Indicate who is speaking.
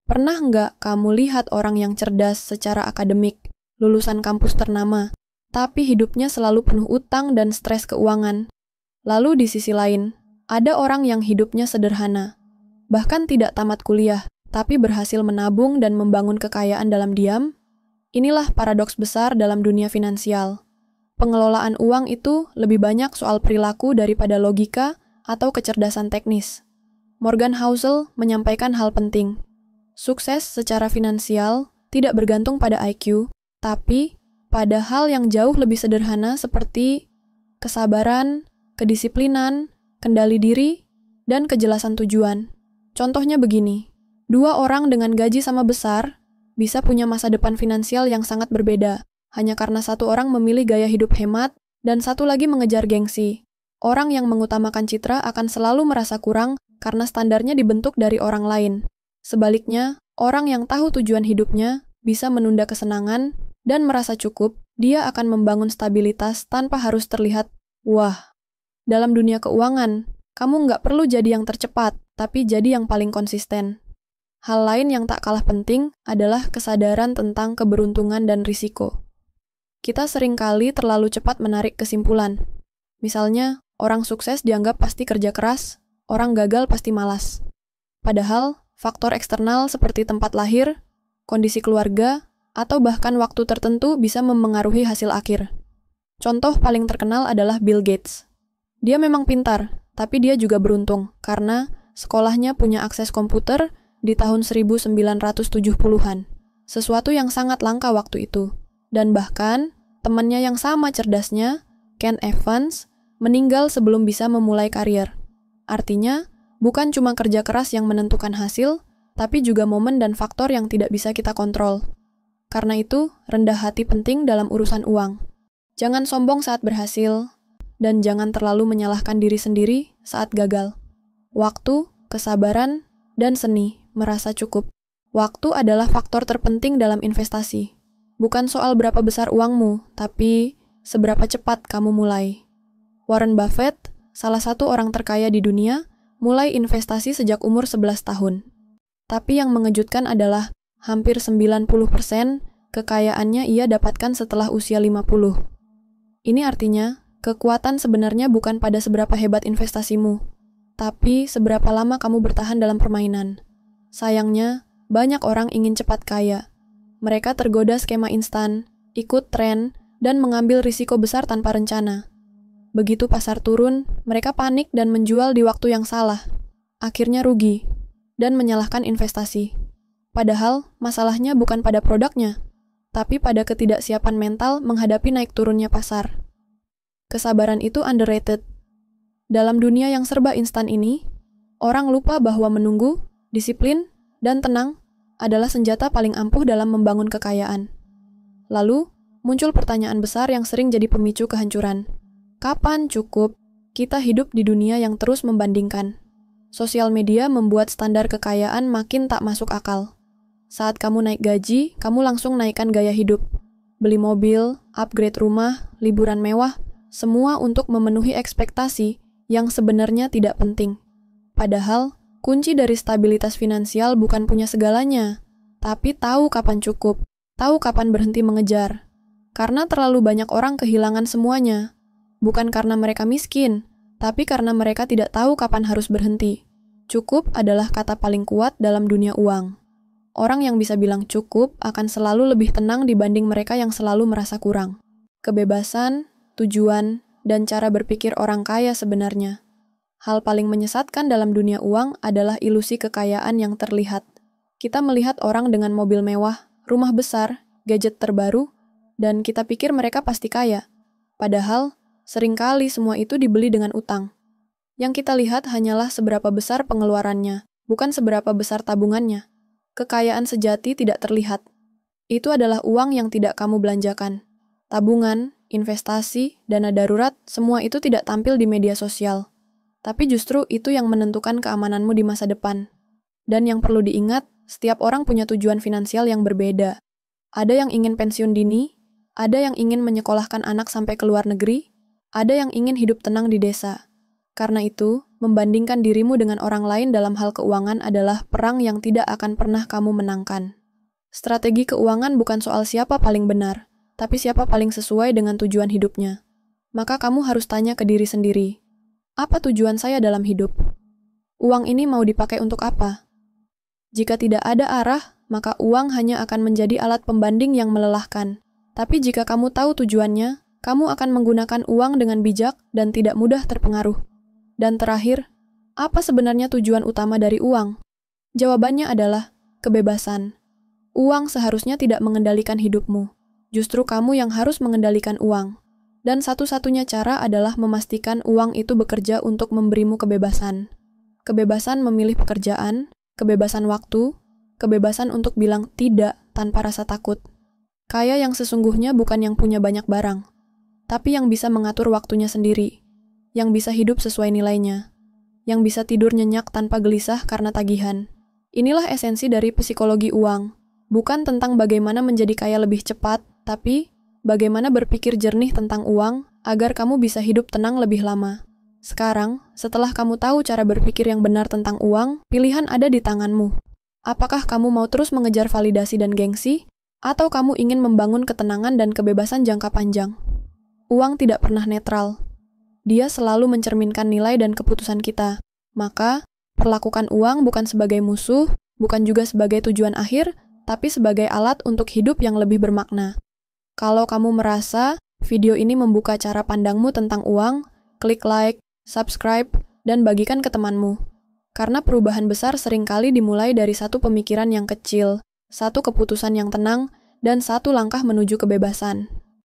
Speaker 1: Pernah nggak kamu lihat orang yang cerdas secara akademik, lulusan kampus ternama, tapi hidupnya selalu penuh utang dan stres keuangan? Lalu di sisi lain, ada orang yang hidupnya sederhana, bahkan tidak tamat kuliah, tapi berhasil menabung dan membangun kekayaan dalam diam? Inilah paradoks besar dalam dunia finansial. Pengelolaan uang itu lebih banyak soal perilaku daripada logika atau kecerdasan teknis. Morgan Housel menyampaikan hal penting. Sukses secara finansial tidak bergantung pada IQ, tapi pada hal yang jauh lebih sederhana seperti kesabaran, kedisiplinan, kendali diri, dan kejelasan tujuan. Contohnya begini, 2 orang dengan gaji sama besar bisa punya masa depan finansial yang sangat berbeda, hanya karena satu orang memilih gaya hidup hemat dan satu lagi mengejar gengsi. Orang yang mengutamakan citra akan selalu merasa kurang karena standarnya dibentuk dari orang lain. Sebaliknya, orang yang tahu tujuan hidupnya bisa menunda kesenangan dan merasa cukup, dia akan membangun stabilitas tanpa harus terlihat, wah. Dalam dunia keuangan, kamu nggak perlu jadi yang tercepat, tapi jadi yang paling konsisten. Hal lain yang tak kalah penting adalah kesadaran tentang keberuntungan dan risiko. Kita seringkali terlalu cepat menarik kesimpulan. Misalnya, orang sukses dianggap pasti kerja keras, orang gagal pasti malas. Padahal, faktor eksternal seperti tempat lahir, kondisi keluarga, atau bahkan waktu tertentu bisa memengaruhi hasil akhir. Contoh paling terkenal adalah Bill Gates. Dia memang pintar, tapi dia juga beruntung karena sekolahnya punya akses komputer di tahun 1970-an, sesuatu yang sangat langka waktu itu. Dan bahkan, temannya yang sama cerdasnya, Ken Evans, meninggal sebelum bisa memulai karier. Artinya, bukan cuma kerja keras yang menentukan hasil, tapi juga momen dan faktor yang tidak bisa kita kontrol. Karena itu, rendah hati penting dalam urusan uang. Jangan sombong saat berhasil, dan jangan terlalu menyalahkan diri sendiri saat gagal. Waktu, kesabaran, dan seni merasa cukup. Waktu adalah faktor terpenting dalam investasi. Bukan soal berapa besar uangmu, tapi seberapa cepat kamu mulai. Warren Buffett, salah satu orang terkaya di dunia, mulai investasi sejak umur 11 tahun. Tapi yang mengejutkan adalah hampir 90% kekayaannya ia dapatkan setelah usia 50. Ini artinya, kekuatan sebenarnya bukan pada seberapa hebat investasimu, tapi seberapa lama kamu bertahan dalam permainan. Sayangnya, banyak orang ingin cepat kaya. Mereka tergoda skema instan, ikut tren, dan mengambil risiko besar tanpa rencana. Begitu pasar turun, mereka panik dan menjual di waktu yang salah. Akhirnya rugi, dan menyalahkan investasi. Padahal, masalahnya bukan pada produknya, tapi pada ketidaksiapan mental menghadapi naik turunnya pasar. Kesabaran itu underrated. Dalam dunia yang serba instan ini, orang lupa bahwa menunggu, disiplin, dan tenang adalah senjata paling ampuh dalam membangun kekayaan. Lalu, muncul pertanyaan besar yang sering jadi pemicu kehancuran. Kapan cukup? Kita hidup di dunia yang terus membandingkan. Sosial media membuat standar kekayaan makin tak masuk akal. Saat kamu naik gaji, kamu langsung naikkan gaya hidup. Beli mobil, upgrade rumah, liburan mewah, semua untuk memenuhi ekspektasi yang sebenarnya tidak penting. Padahal, kunci dari stabilitas finansial bukan punya segalanya, tapi tahu kapan cukup, tahu kapan berhenti mengejar. Karena terlalu banyak orang kehilangan semuanya. Bukan karena mereka miskin, tapi karena mereka tidak tahu kapan harus berhenti. Cukup adalah kata paling kuat dalam dunia uang. Orang yang bisa bilang cukup akan selalu lebih tenang dibanding mereka yang selalu merasa kurang. Kebebasan, tujuan, dan cara berpikir orang kaya sebenarnya. Hal paling menyesatkan dalam dunia uang adalah ilusi kekayaan yang terlihat. Kita melihat orang dengan mobil mewah, rumah besar, gadget terbaru, dan kita pikir mereka pasti kaya. Padahal, seringkali semua itu dibeli dengan utang. Yang kita lihat hanyalah seberapa besar pengeluarannya, bukan seberapa besar tabungannya. Kekayaan sejati tidak terlihat. Itu adalah uang yang tidak kamu belanjakan. Tabungan, investasi, dana darurat, semua itu tidak tampil di media sosial. Tapi justru itu yang menentukan keamananmu di masa depan. Dan yang perlu diingat, setiap orang punya tujuan finansial yang berbeda. Ada yang ingin pensiun dini, ada yang ingin menyekolahkan anak sampai ke luar negeri, ada yang ingin hidup tenang di desa. Karena itu, membandingkan dirimu dengan orang lain dalam hal keuangan adalah perang yang tidak akan pernah kamu menangkan. Strategi keuangan bukan soal siapa paling benar, tapi siapa paling sesuai dengan tujuan hidupnya. Maka kamu harus tanya ke diri sendiri, apa tujuan saya dalam hidup? Uang ini mau dipakai untuk apa? Jika tidak ada arah, maka uang hanya akan menjadi alat pembanding yang melelahkan. Tapi jika kamu tahu tujuannya, kamu akan menggunakan uang dengan bijak dan tidak mudah terpengaruh. Dan terakhir, apa sebenarnya tujuan utama dari uang? Jawabannya adalah kebebasan. Uang seharusnya tidak mengendalikan hidupmu. Justru kamu yang harus mengendalikan uang. Dan satu-satunya cara adalah memastikan uang itu bekerja untuk memberimu kebebasan. Kebebasan memilih pekerjaan, kebebasan waktu, kebebasan untuk bilang tidak tanpa rasa takut. Kaya yang sesungguhnya bukan yang punya banyak barang, tapi yang bisa mengatur waktunya sendiri, yang bisa hidup sesuai nilainya, yang bisa tidur nyenyak tanpa gelisah karena tagihan. Inilah esensi dari psikologi uang, bukan tentang bagaimana menjadi kaya lebih cepat, tapi bagaimana berpikir jernih tentang uang agar kamu bisa hidup tenang lebih lama. Sekarang, setelah kamu tahu cara berpikir yang benar tentang uang, pilihan ada di tanganmu. Apakah kamu mau terus mengejar validasi dan gengsi, atau kamu ingin membangun ketenangan dan kebebasan jangka panjang? Uang tidak pernah netral. Dia selalu mencerminkan nilai dan keputusan kita. Maka, perlakukan uang bukan sebagai musuh, bukan juga sebagai tujuan akhir, tapi sebagai alat untuk hidup yang lebih bermakna. Kalau kamu merasa video ini membuka cara pandangmu tentang uang, klik like, subscribe, dan bagikan ke temanmu. Karena perubahan besar seringkali dimulai dari satu pemikiran yang kecil, satu keputusan yang tenang, dan satu langkah menuju kebebasan.